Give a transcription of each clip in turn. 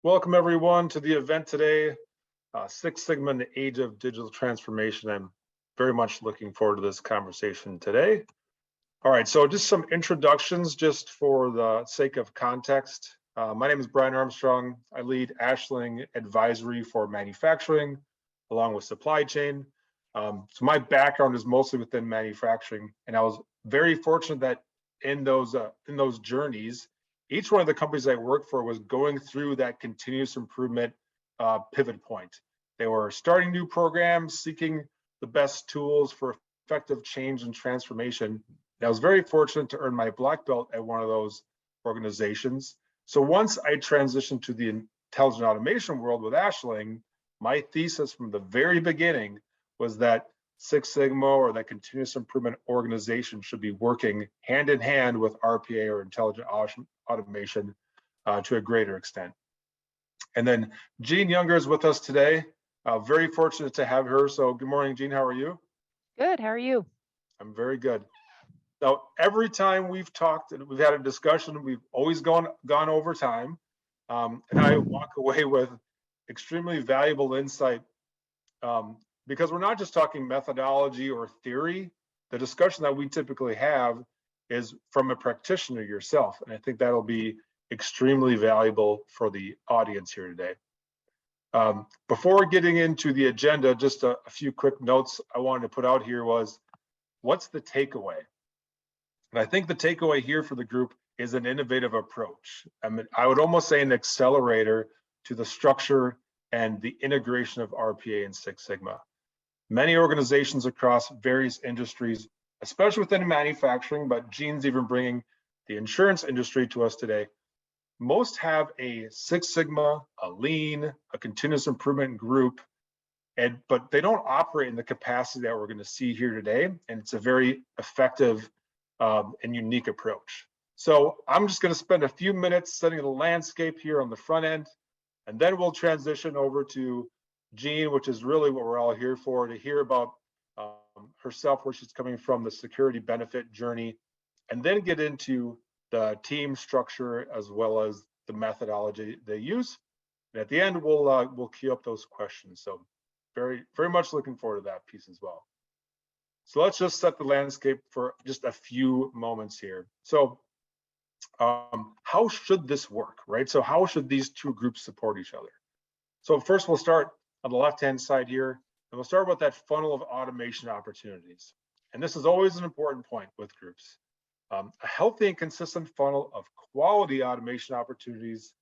Welcome everyone to the event today, Six Sigma in the Age of Digital Transformation. I'm very much looking forward to this conversation today. All right, so just some introductions just for the sake of context. My name is Brian Armstrong. I lead Ashling Advisory for manufacturing along with supply chain. So my background is mostly within manufacturing, and I was very fortunate that in those journeys, each one of the companies I worked for was going through that continuous improvement pivot point. They were starting new programs, seeking the best tools for effective change and transformation. And I was very fortunate to earn my black belt at one of those organizations. So once I transitioned to the intelligent automation world with Ashling, my thesis from the very beginning was that Six Sigma or that continuous improvement organization should be working hand in hand with RPA or intelligent automation to a greater extent. And then Jean Younger is with us today. Very fortunate to have her. So good morning, Jean. How are you? Good. How are you? I'm very good. Now, every time we've talked and we've had a discussion, we've always gone over time. And I walk away with extremely valuable insight because we're not just talking methodology or theory. The discussion that we typically have is from a practitioner yourself. And I think that'll be extremely valuable for the audience here today. Before getting into the agenda, just a few quick notes I wanted to put out here was, what's the takeaway? And I think the takeaway here for the group is an innovative approach. I mean, I would almost say an accelerator to the structure and the integration of RPA and Six Sigma. Many organizations across various industries, especially within manufacturing, but Jean's even bringing the insurance industry to us today, most have a Six Sigma, a lean, a continuous improvement group, but they don't operate in the capacity that we're going to see here today. And it's a very effective and unique approach. So I'm just going to spend a few minutes setting the landscape here on the front end, and then we'll transition over to Jean, which is really what we're all here for, to hear about herself, where she's coming from, the security benefit journey, and then get into the team structure as well as the methodology they use. And at the end, we'll queue up those questions. So very much looking forward to that piece as well. So let's just set the landscape for just a few moments here. So how should this work, right? So how should these two groups support each other? So first we'll start on the left-hand side here, and we'll start with that funnel of automation opportunities. And this is always an important point with groups. A healthy and consistent funnel of quality automation opportunities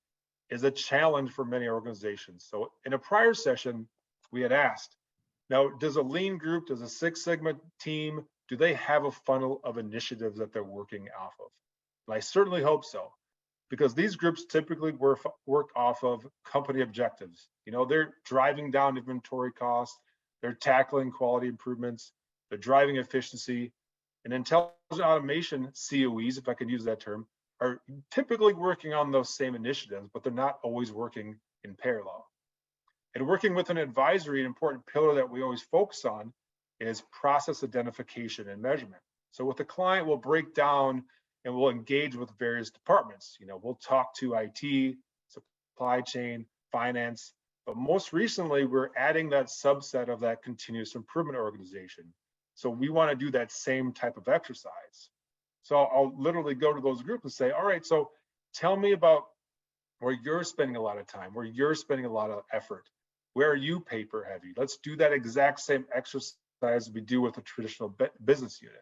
is a challenge for many organizations. So in a prior session, we had asked, now, does a lean group, does a Six Sigma team, do they have a funnel of initiatives that they're working off of? And I certainly hope so, because these groups typically work off of company objectives. You know, they're driving down inventory costs, they're tackling quality improvements, they're driving efficiency, and intelligent automation COEs, if I can use that term, are typically working on those same initiatives, but they're not always working in parallel. And working with an advisory, an important pillar that we always focus on is process identification and measurement. So with the client, we'll break down and we'll engage with various departments. You know, we'll talk to IT, supply chain, finance, but most recently, we're adding that subset of that continuous improvement organization. So we want to do that same type of exercise. So I'll literally go to those groups and say, all right, so tell me about where you're spending a lot of time, where you're spending a lot of effort. Where are you paper heavy? Let's do that exact same exercise we do with a traditional business unit.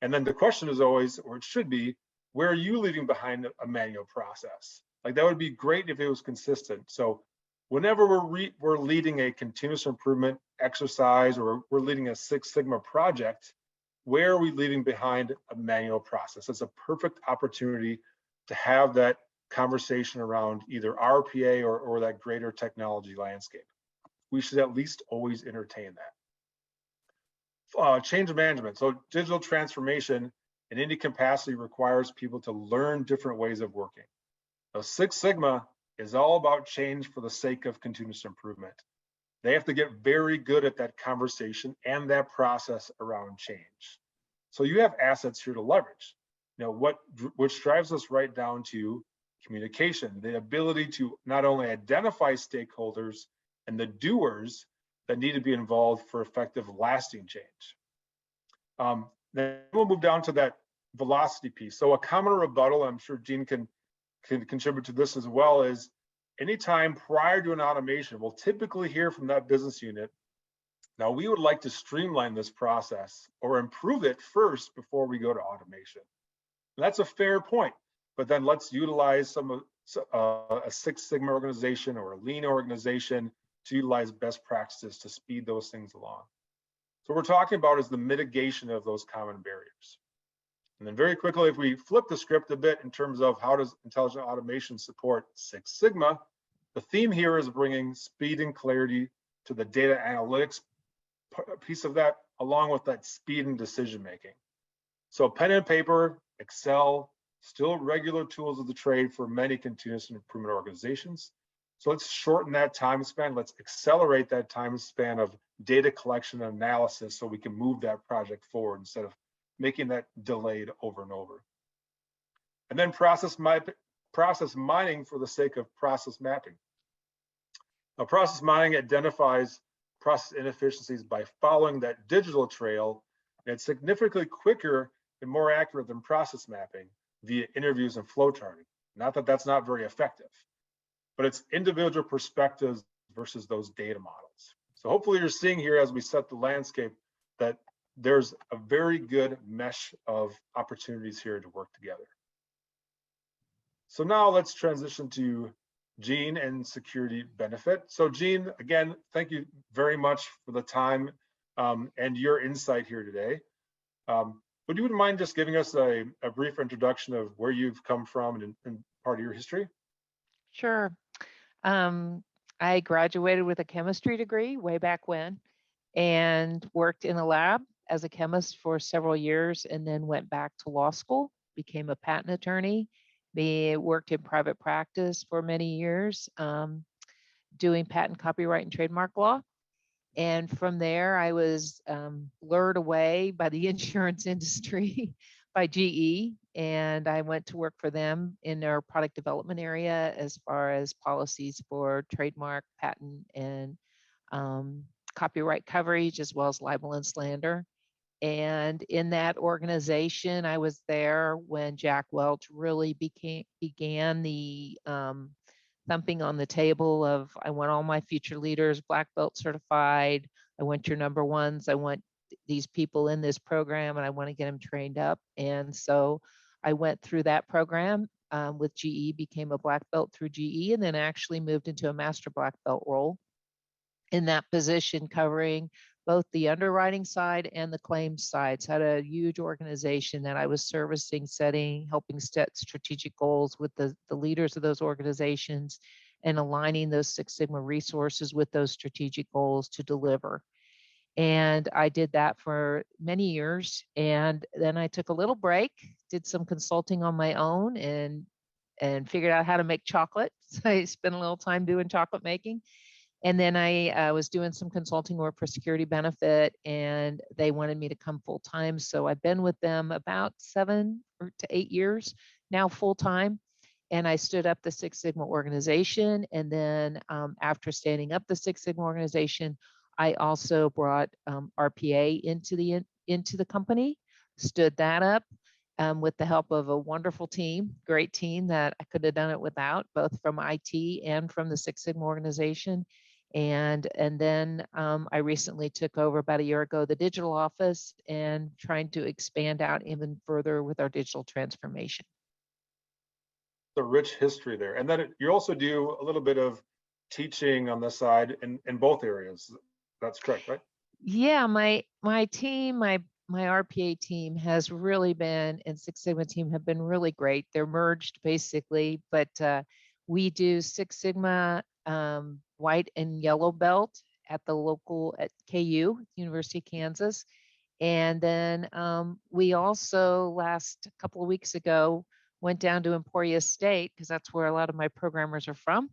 And then the question is always, or it should be, where are you leaving behind a manual process? Like that would be great if it was consistent. So whenever we're leading a continuous improvement exercise or we're leading a Six Sigma project, where are we leaving behind a manual process? It's a perfect opportunity to have that conversation around either RPA or that greater technology landscape. We should at least always entertain that. Change management. So digital transformation in any capacity requires people to learn different ways of working. Now, Six Sigma is all about change for the sake of continuous improvement. They have to get very good at that conversation and that process around change. So you have assets here to leverage. You know, which drives us right down to communication, the ability to not only identify stakeholders and the doers that need to be involved for effective lasting change. Then we'll move down to that velocity piece. So a common rebuttal, I'm sure Gene can contribute to this as well, is anytime prior to an automation, we'll typically hear from that business unit, now we would like to streamline this process or improve it first before we go to automation. And that's a fair point, but then let's utilize some of a Six Sigma organization or a lean organization to utilize best practices to speed those things along. So what we're talking about is the mitigation of those common barriers. And then very quickly, if we flip the script a bit in terms of how does intelligent automation support Six Sigma, the theme here is bringing speed and clarity to the data analytics piece of that, along with that speed and decision making. So pen and paper, Excel, still regular tools of the trade for many continuous improvement organizations. So let's shorten that time span. Let's accelerate that time span of data collection and analysis so we can move that project forward instead of making that delayed over and over. And then process mining for the sake of process mapping. Now, process mining identifies process inefficiencies by following that digital trail, and it's significantly quicker and more accurate than process mapping via interviews and flow charting. Not that that's not very effective, but it's individual perspectives versus those data models. So hopefully you're seeing here as we set the landscape that there's a very good mesh of opportunities here to work together. So now let's transition to Gene and security benefit. So Gene, again, thank you very much for the time and your insight here today. Would you mind just giving us a brief introduction of where you've come from and part of your history? Sure. I graduated with a chemistry degree way back when and worked in a lab as a chemist for several years and then went back to law school, became a patent attorney, worked in private practice for many years, doing patent, copyright, and trademark law. And from there, I was lured away by the insurance industry by GE, and I went to work for them in their product development area as far as policies for trademark, patent, and copyright coverage, as well as libel and slander. And in that organization, I was there when Jack Welch really began the thumping on the table of, I want all my future leaders black belt certified. I want your number ones. I want these people in this program and I want to get them trained up. And so I went through that program with GE, became a black belt through GE, and then actually moved into a master black belt role in that position, covering both the underwriting side and the claims side. So I had a huge organization that I was servicing, setting, helping set strategic goals with the leaders of those organizations and aligning those Six Sigma resources with those strategic goals to deliver. And I did that for many years. And then I took a little break, did some consulting on my own and figured out how to make chocolate. So I spent a little time doing chocolate making. And then I was doing some consulting work for Security Benefit, and they wanted me to come full time. So I've been with them about 7 to 8 years now, full time. And I stood up the Six Sigma organization. And then after standing up the Six Sigma organization, I also brought RPA into the company, stood that up with the help of a wonderful team, great team that I could have done it without, both from IT and from the Six Sigma organization. And then I recently took over about a year ago the digital office and trying to expand out even further with our digital transformation. The rich history there. And then you also do a little bit of teaching on this side in both areas. That's correct, right? Yeah, my team, my RPA team has really been, and Six Sigma team have been really great. They're merged basically, but we do Six Sigma white and yellow belt at KU, University of Kansas. And then we also last couple of weeks ago went down to Emporia State, because that's where a lot of my programmers are from,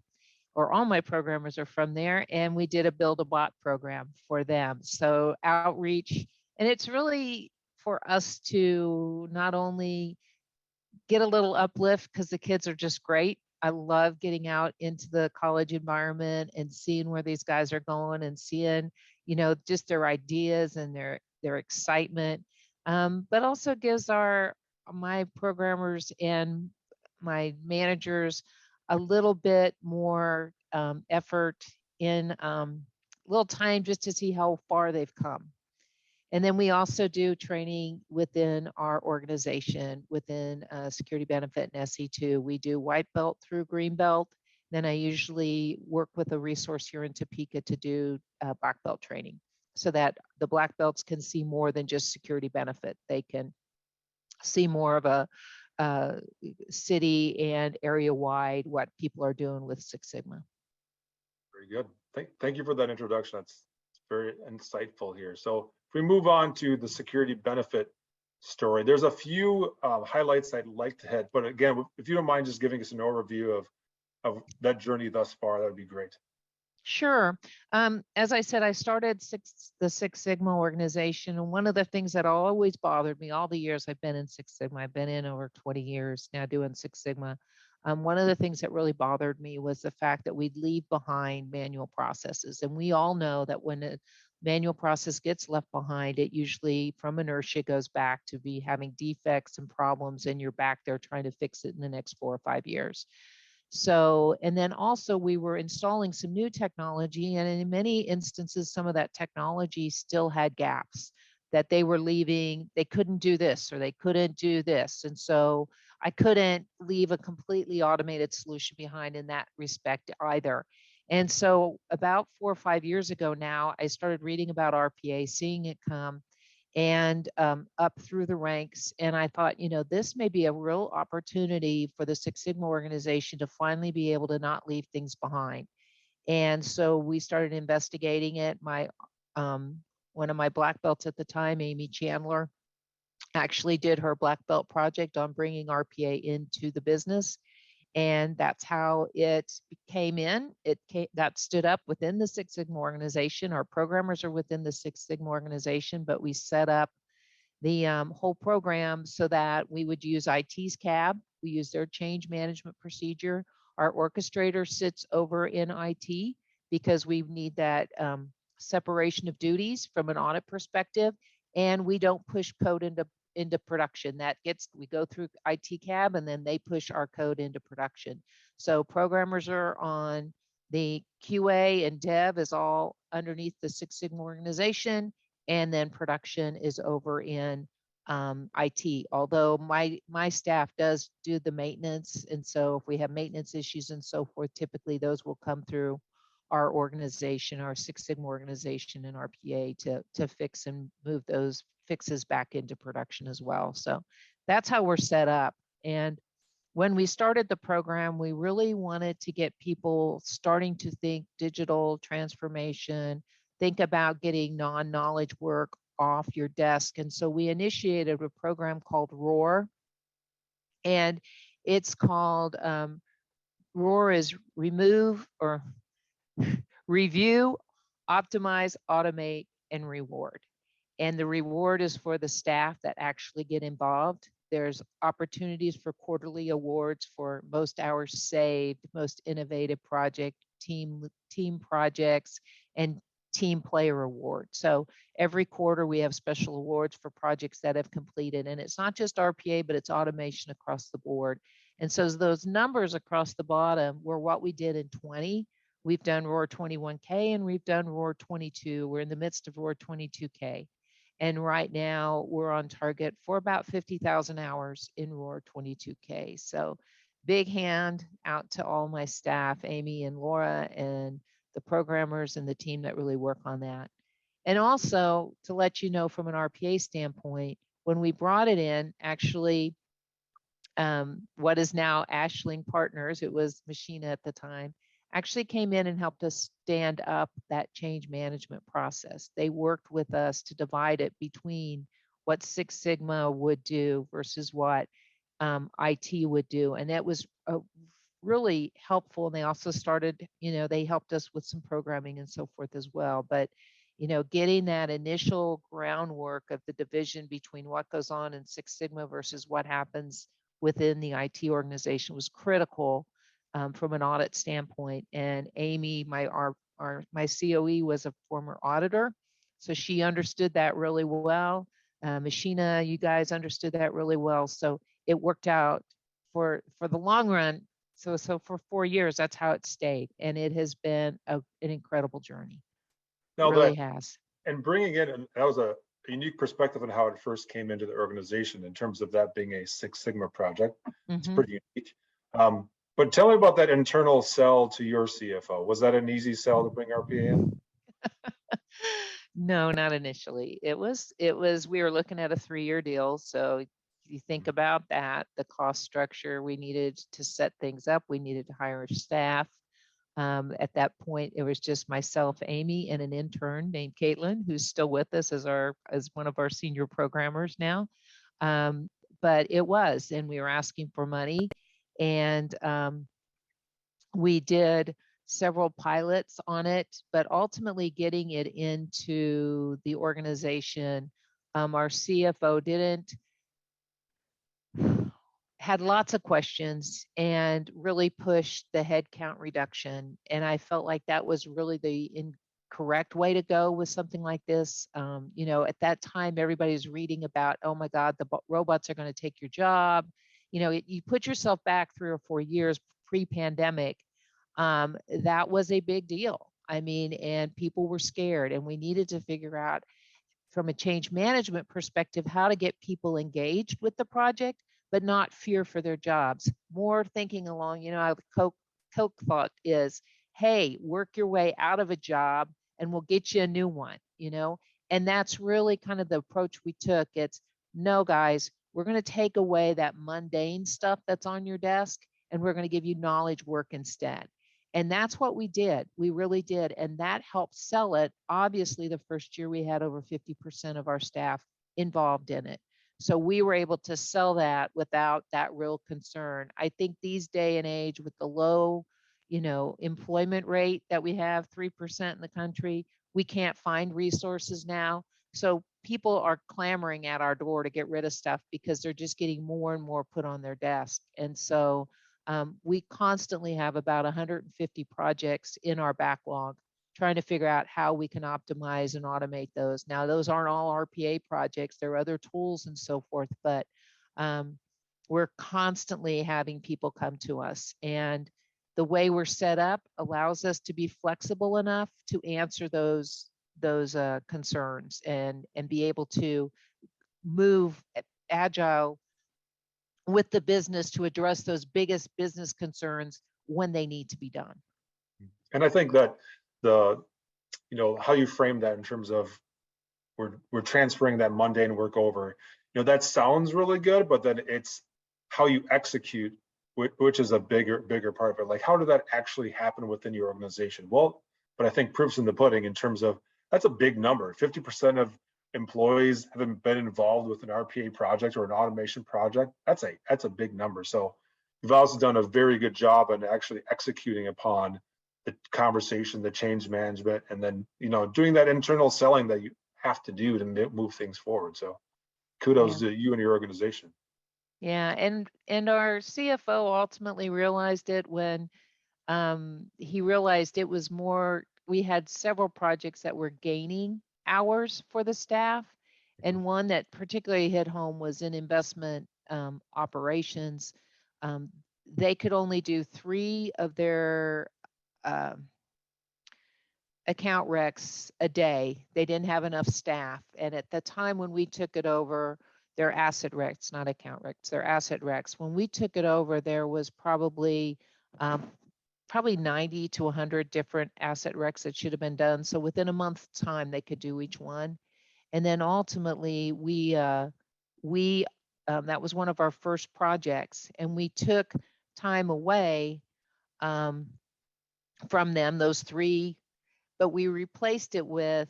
or all my programmers are from there. And we did a Build a Bot program for them. So outreach, and it's really for us to not only get a little uplift because the kids are just great. I love getting out into the college environment and seeing where these guys are going and seeing, just their ideas and their excitement. But also gives my programmers and my managers a little bit more effort in little time just to see how far they've come. And then we also do training within our organization, within Security Benefit and SE2. We do white belt through green belt. Then I usually work with a resource here in Topeka to do black belt training so that the black belts can see more than just security benefit. They can see more of a city and area wide what people are doing with Six Sigma. Very good. Thank you for that introduction. That's very insightful here. So if we move on to the security benefit story, there's a few highlights I'd like to hit. But again, if you don't mind just giving us an overview of that journey thus far, that would be great. Sure. As I said, I started the Six Sigma organization. And one of the things that always bothered me all the years I've been in Six Sigma, I've been in over 20 years now doing Six Sigma. One of the things that really bothered me was the fact that we'd leave behind manual processes. And we all know that when a manual process gets left behind, it usually from inertia goes back to be having defects and problems, and you're back there trying to fix it in the next 4 or 5 years. So, and then also we were installing some new technology, and in many instances, some of that technology still had gaps that they were leaving. They couldn't do this or they couldn't do this. And so I couldn't leave a completely automated solution behind in that respect either. And so about 4 or 5 years ago now, I started reading about RPA, seeing it come and up through the ranks. And I thought, this may be a real opportunity for the Six Sigma organization to finally be able to not leave things behind. And so we started investigating it. One of my black belts at the time, Amy Chandler, actually did her black belt project on bringing RPA into the business. And that's how it came in. That stood up within the Six Sigma organization. Our programmers are within the Six Sigma organization, but we set up the whole program so that we would use IT's CAB. We use their change management procedure. Our orchestrator sits over in IT because we need that separation of duties from an audit perspective, and we don't push code into production. We go through IT CAB and then they push our code into production. So programmers are on the QA, and dev is all underneath the Six Sigma organization, and then production is over in IT. Although my staff does do the maintenance, and so if we have maintenance issues and so forth, typically those will come through our organization, our Six Sigma organization and RPA to fix and move those fixes back into production as well. So that's how we're set up. And when we started the program, we really wanted to get people starting to think digital transformation, think about getting non-knowledge work off your desk. And so we initiated a program called ROAR. And it's called ROAR is remove or review, optimize, automate, and reward. And the reward is for the staff that actually get involved. There's opportunities for quarterly awards for most hours saved, most innovative project, team projects, and team player award. So every quarter we have special awards for projects that have completed. And it's not just RPA, but it's automation across the board. And so those numbers across the bottom were what we did in 20. We've done ROAR 21K and we've done ROAR 22. We're in the midst of ROAR 22K. And right now we're on target for about 50,000 hours in ROAR 22K. So big hand out to all my staff, Amy and Laura, and the programmers and the team that really work on that. And also to let you know from an RPA standpoint, when we brought it in, actually, what is now Ashling Partners, it was Machina at the time, actually came in and helped us stand up that change management process. They worked with us to divide it between what Six Sigma would do versus what IT would do. And that was really helpful. And they also started, they helped us with some programming and so forth as well. But, getting that initial groundwork of the division between what goes on in Six Sigma versus what happens within the IT organization was critical from an audit standpoint. And Amy, my COE, was a former auditor, so she understood that really well. Machina, you guys understood that really well. So it worked out for the long run. So for 4 years, that's how it stayed, and it has been an incredible journey. It Now really that, has. and bringing in, and that was a unique perspective on how it first came into the organization in terms of that being a Six Sigma project. It's Mhm. pretty unique. But tell me about that internal sell to your CFO. Was that an easy sell to bring RPA in? No, not initially. It was we were looking at a 3-year deal. So you think about that, the cost structure, we needed to set things up. We needed to hire staff. At that point, it was just myself, Amy, and an intern named Caitlin, who's still with us as one of our senior programmers now. But it was, and we were asking for money, and we did several pilots on it, but ultimately getting it into the organization, our CFO had lots of questions and really pushed the headcount reduction. And I felt like that was really the incorrect way to go with something like this. At that time, everybody's reading about, oh my God, the robots are going to take your job. You put yourself back 3 or 4 years pre-pandemic. That was a big deal. I mean, and people were scared, and we needed to figure out from a change management perspective how to get people engaged with the project, but not fear for their jobs. More thinking along, how the Coke thought is, hey, work your way out of a job and we'll get you a new one. And that's really kind of the approach we took. It's, no, guys, we're going to take away that mundane stuff that's on your desk and we're going to give you knowledge work instead. And that's what we did. We really did. And that helped sell it. Obviously, the first year we had over 50% of our staff involved in it. So we were able to sell that without that real concern. I think these day and age with the low, employment rate that we have, 3% in the country, we can't find resources now. So people are clamoring at our door to get rid of stuff because they're just getting more and more put on their desk. And so we constantly have about 150 projects in our backlog, trying to figure out how we can optimize and automate those. Now, those aren't all RPA projects. There are other tools and so forth, but we're constantly having people come to us. And the way we're set up allows us to be flexible enough to answer those concerns and be able to move agile with the business to address those biggest business concerns when they need to be done. And I think that how you frame that in terms of we're transferring that mundane work over, that sounds really good, but then it's how you execute, which is a bigger part of it. Like, how did that actually happen within your organization? Well, but I think proof's in the pudding in terms of that's a big number. 50% of employees haven't been involved with an RPA project or an automation project. That's a big number. So you've also done a very good job in actually executing upon the conversation, the change management, and then doing that internal selling that you have to do to move things forward. So kudos to you and your organization. Yeah, and our CFO ultimately realized it when he realized it was more, we had several projects that were gaining hours for the staff. And one that particularly hit home was in investment operations. They could only do 3 of their account recs a day. They didn't have enough staff. And at the time when we took it over, their asset recs, not account recs, their asset recs. When we took it over, there was probably 90 to 100 different asset recs that should have been done. So within a month's time, they could do each one. And then ultimately, we that was one of our first projects, and we took time away from them, those 3, but we replaced it with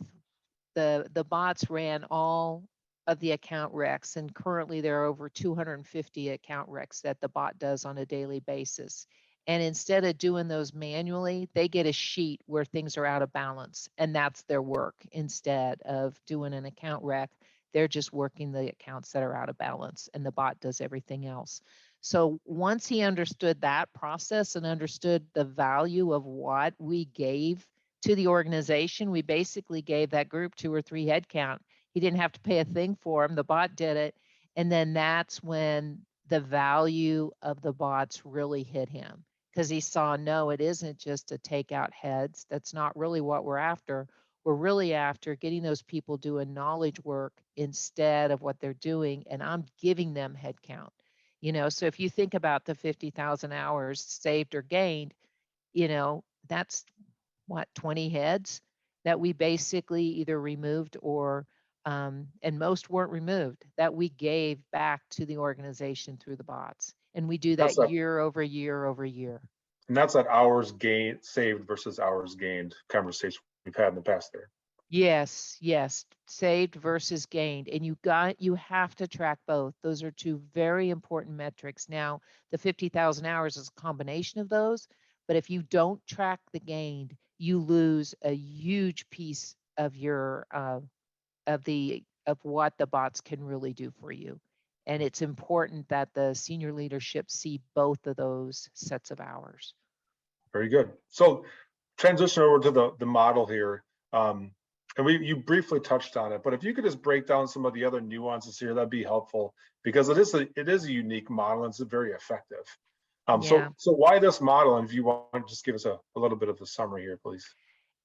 the bots ran all of the account recs, and currently there are over 250 account recs that the bot does on a daily basis. And instead of doing those manually, they get a sheet where things are out of balance, and that's their work instead of doing an account rec. They're just working the accounts that are out of balance, and the bot does everything else. So once he understood that process and understood the value of what we gave to the organization, we basically gave that group 2 or 3 headcount. He didn't have to pay a thing for him. The bot did it. And then that's when the value of the bots really hit him, because he saw, no, it isn't just to take out heads. That's not really what we're after. We're really after getting those people doing knowledge work instead of what they're doing. And I'm giving them headcount. So if you think about the 50,000 hours saved or gained, that's what, 20 heads that we basically either removed or, and most weren't removed, that we gave back to the organization through the bots. And we do That's that that, year over year over year. and that's that hours gained saved versus hours gained conversation we've had in the past there. Yes, yes, saved versus gained. And you have to track both. Those are 2 very important metrics. Now, the 50,000 hours is a combination of those, but if you don't track the gained, you lose a huge piece of your of what the bots can really do for you. And it's important that the senior leadership see both of those sets of hours. Very good. So transition over to the model here. And you briefly touched on it, but if you could just break down some of the other nuances here, that'd be helpful, because it is a unique model and it's very effective. Yeah. So why this model? And if you want to just give us a little bit of a summary here, please.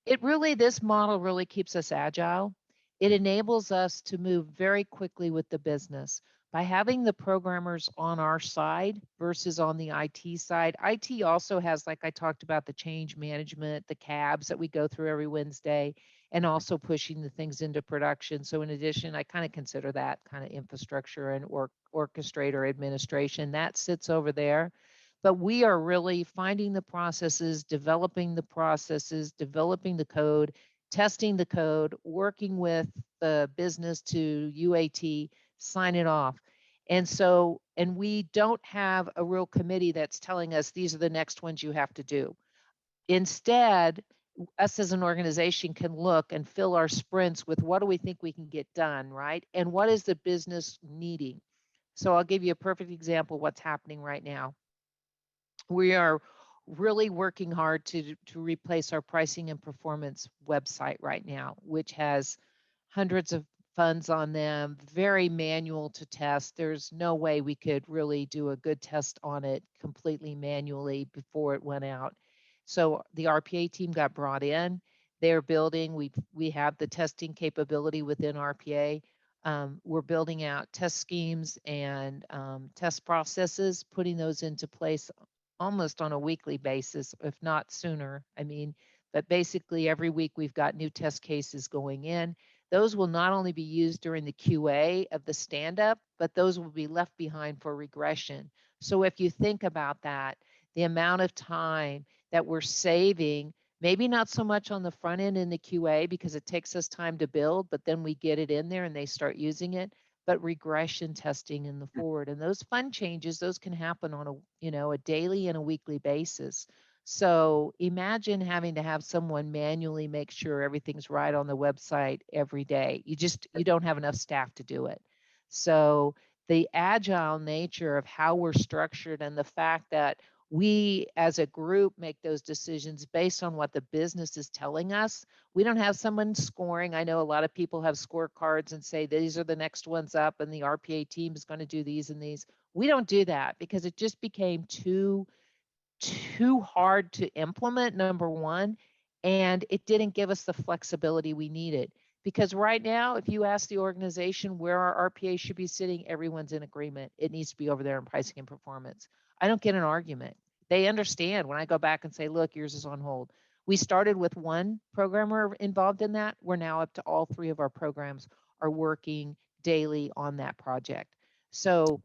This model really keeps us agile. It enables us to move very quickly with the business by having the programmers on our side versus on the IT side. IT also has, like I talked about, the change management, the cabs that we go through every Wednesday, and also pushing the things into production. So in addition, I kind of consider that kind of infrastructure and orchestrator administration that sits over there. But we are really finding the processes, developing the code, testing the code, working with the business to UAT, sign it off. And we don't have a real committee that's telling us these are the next ones you have to do. Instead, us as an organization can look and fill our sprints with what do we think we can get done, right? And what is the business needing? So I'll give you a perfect example of what's happening right now. We are really working hard to replace our pricing and performance website right now, which has hundreds of funds on them, very manual to test. There's no way we could really do a good test on it completely manually before it went out. So the RPA team got brought in. They're building, we have the testing capability within RPA. We're building out test schemes and test processes, putting those into place almost on a weekly basis, if not sooner. But basically every week we've got new test cases going in. Those will not only be used during the QA of the stand-up, but those will be left behind for regression. So if you think about that, the amount of time that we're saving, maybe not so much on the front end in the QA because it takes us time to build, but then we get it in there and they start using it, but regression testing in the forward. And those fun changes, those can happen on a daily and a weekly basis. So imagine having to have someone manually make sure everything's right on the website every day. You don't have enough staff to do it. So the agile nature of how we're structured and the fact that we as a group make those decisions based on what the business is telling us. We don't have someone scoring. I know a lot of people have scorecards and say these are the next ones up and the RPA team is going to do these and these. We don't do that because it just became too hard to implement, number one, and it didn't give us the flexibility we needed. Because right now, if you ask the organization where our RPA should be sitting, everyone's in agreement. It needs to be over there in pricing and performance. I don't get an argument. They understand when I go back and say, look, yours is on hold. We started with one programmer involved in that. We're now up to all 3 of our programs are working daily on that project. So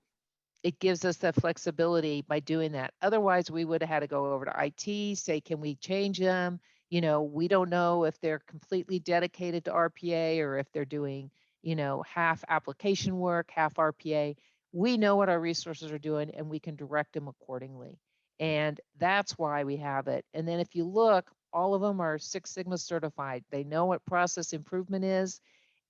it gives us the flexibility by doing that. Otherwise, we would have had to go over to IT, say, can we change them? We don't know if they're completely dedicated to RPA or if they're doing, half application work, half RPA. We know what our resources are doing and we can direct them accordingly. And that's why we have it. And then if you look, all of them are Six Sigma certified. They know what process improvement is.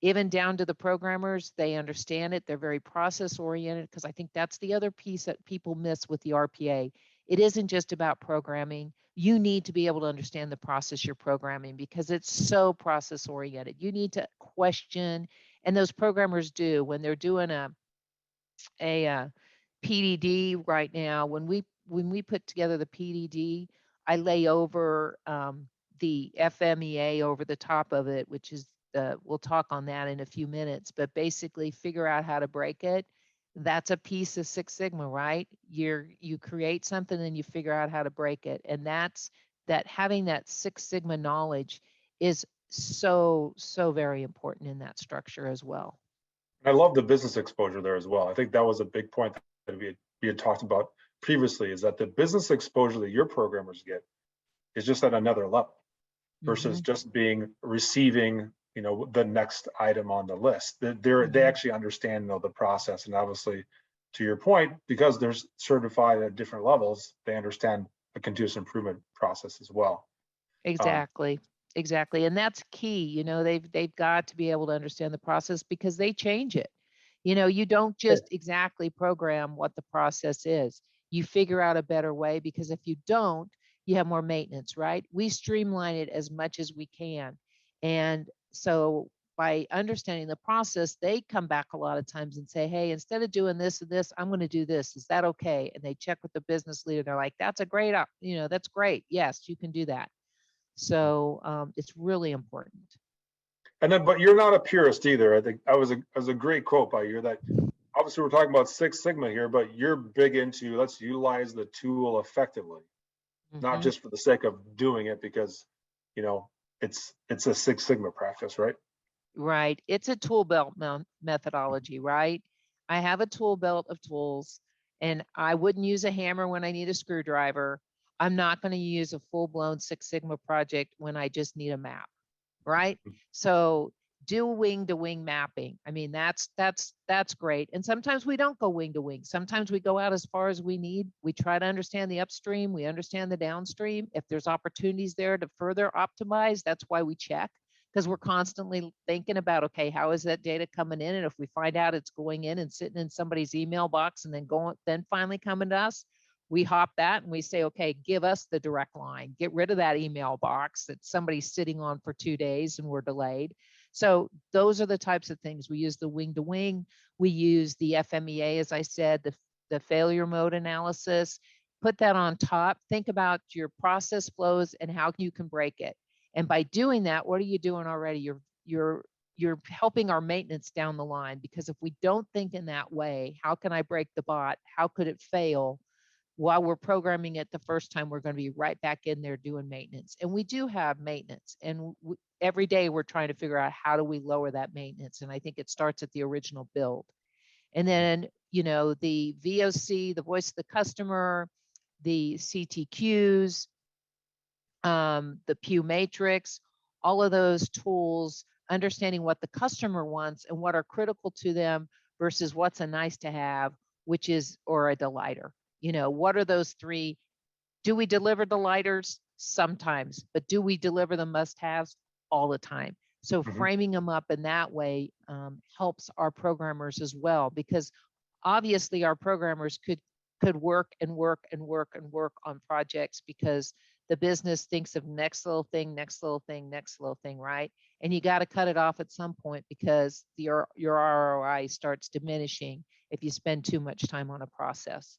even down to the programmers, they understand it. They're very process oriented, because I think that's the other piece that people miss with the RPA. It isn't just about programming. You need to be able to understand the process you're programming, because it's so process oriented. You need to question, and those programmers do when they're doing a PDD right now. When we put together the PDD, I lay over the FMEA over the top of it, which is we'll talk on that in a few minutes, but basically figure out how to break it. That's a piece of Six Sigma, right? You create something and you figure out how to break it. And that's that having that Six Sigma knowledge is so, so very important in that structure as well. I love the business exposure there as well. I think that was a big point that we had talked about previously, is that the business exposure that your programmers get is just at another level versus just being receiving, the next item on the list. They actually understand, the process, and obviously, to your point, because they're certified at different levels, they understand the continuous improvement process as well. Exactly. Exactly. And that's key. They've got to be able to understand the process, because they change it. You don't just exactly program what the process is. You figure out a better way, because if you don't, you have more maintenance, right? We streamline it as much as we can. And so by understanding the process, they come back a lot of times and say, hey, instead of doing this and this, I'm going to do this. Is that okay? And they check with the business leader. They're like, that's a great, that's great. Yes, you can do that. So it's really important. And then, but you're not a purist either. I think that was a great quote by you, that obviously we're talking about Six Sigma here, but you're big into, let's utilize the tool effectively, not just for the sake of doing it, because it's a Six Sigma practice, right? Right. It's a tool belt methodology, right? I have a tool belt of tools, and I wouldn't use a hammer when I need a screwdriver. I'm not going to use a full-blown Six Sigma project when I just need a map, right? So do wing to wing mapping. I mean, that's great. And sometimes we don't go wing to wing. Sometimes we go out as far as we need. We try to understand the upstream. We understand the downstream. If there's opportunities there to further optimize, that's why we check, because we're constantly thinking about, okay, how is that data coming in? And if we find out it's going in and sitting in somebody's email box and then finally coming to us, we hop that and we say, okay, give us the direct line, get rid of that email box that somebody's sitting on for 2 days and we're delayed. So those are the types of things. We use the wing to wing. We use the FMEA, as I said, the failure mode analysis. Put that on top. Think about your process flows and how you can break it. And by doing that, what are you doing already? You're helping our maintenance down the line, because if we don't think in that way, how can I break the bot? How could it fail? While we're programming it the first time, we're going to be right back in there doing maintenance. And we do have maintenance, and every day we're trying to figure out how do we lower that maintenance. And I think it starts at the original build. And then, the VOC, the voice of the customer, the CTQs, the Pew Matrix, all of those tools, understanding what the customer wants and what are critical to them versus what's a nice to have, or a delighter. What are those three? Do we deliver delighters? Sometimes, but do we deliver the must-haves? All the time. So framing them up in that way helps our programmers as well, because obviously our programmers could work and work and work and work on projects, because the business thinks of next little thing, next little thing, next little thing, right? And you got to cut it off at some point, because your ROI starts diminishing if you spend too much time on a process.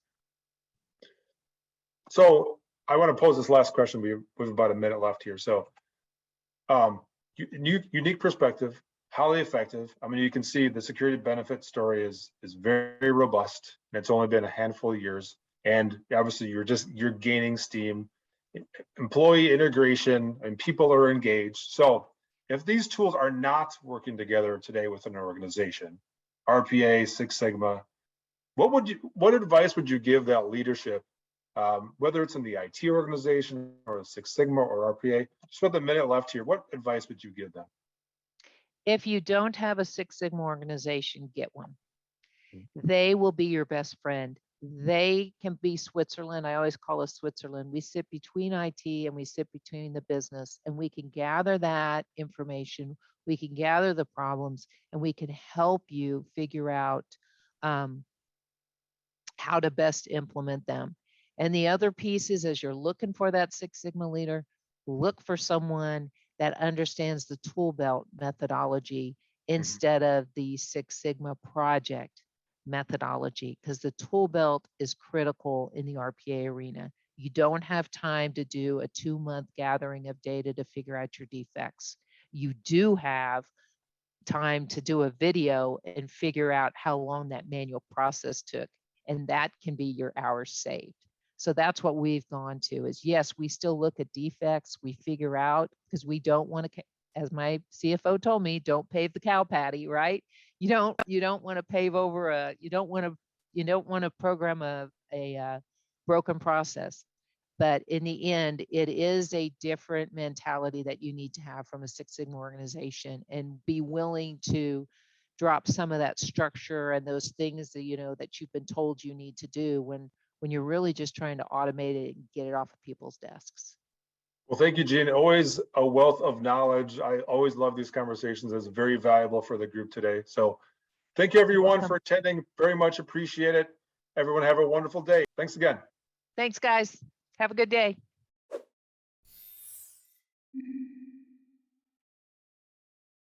So I want to pose this last question. We have about a minute left here. So unique perspective, highly effective. I mean, you can see the security benefit story is very robust, and it's only been a handful of years. And obviously you're gaining steam, employee integration, and people are engaged. So if these tools are not working together today within an organization, RPA, Six Sigma, what advice would you give that leadership, whether it's in the IT organization or Six Sigma or RPA? Just with a minute left here, what advice would you give them? If you don't have a Six Sigma organization, get one. They will be your best friend. They can be Switzerland. I always call us Switzerland. We sit between IT and we sit between the business, and we can gather that information. We can gather the problems and we can help you figure out how to best implement them. And the other piece is, as you're looking for that Six Sigma leader, look for someone that understands the tool belt methodology instead of the Six Sigma project methodology, because the tool belt is critical in the RPA arena. You don't have time to do a 2-month gathering of data to figure out your defects. You do have time to do a video and figure out how long that manual process took. And that can be your hours saved. So that's what we've gone to is, yes, we still look at defects. We figure out, because we don't want to, as my CFO told me, don't pave the cow patty, right? You don't want to pave over you don't want to program a broken process. But in the end, it is a different mentality that you need to have from a Six Sigma organization, and be willing to drop some of that structure and those things that that you've been told you need to do when you're really just trying to automate it and get it off of people's desks. Well, thank you, Gene. Always a wealth of knowledge. I always love these conversations. It's very valuable for the group today. So thank you, everyone, for attending. Very much appreciate it. Everyone have a wonderful day. Thanks again. Thanks, guys. Have a good day.